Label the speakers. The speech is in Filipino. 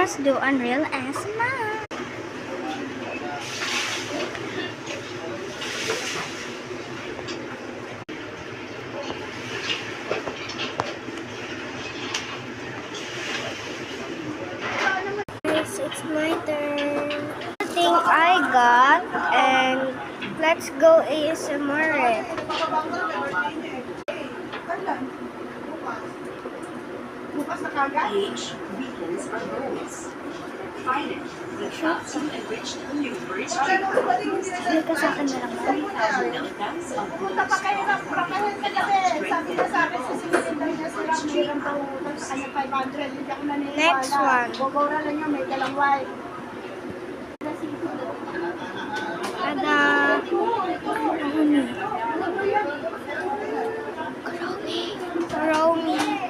Speaker 1: Let's do Unreal ASMR. Guys, it's my turn. The thing I got, and let's go ASMR it.
Speaker 2: Age weakens our bones. Find it with calcium enriched blueberry street.
Speaker 1: Hindi ka sa akin na lang.
Speaker 2: 3,000 milligrams of
Speaker 3: Punta pa kayo ng Pracahen kagabi. Sabi na sa akin sa singilin daw niya silang mayroon daw kanya 500. Hindi ako naniniwala.
Speaker 1: Next one.
Speaker 3: Bogora lang yun, may dalang white.
Speaker 1: Tada! Romy.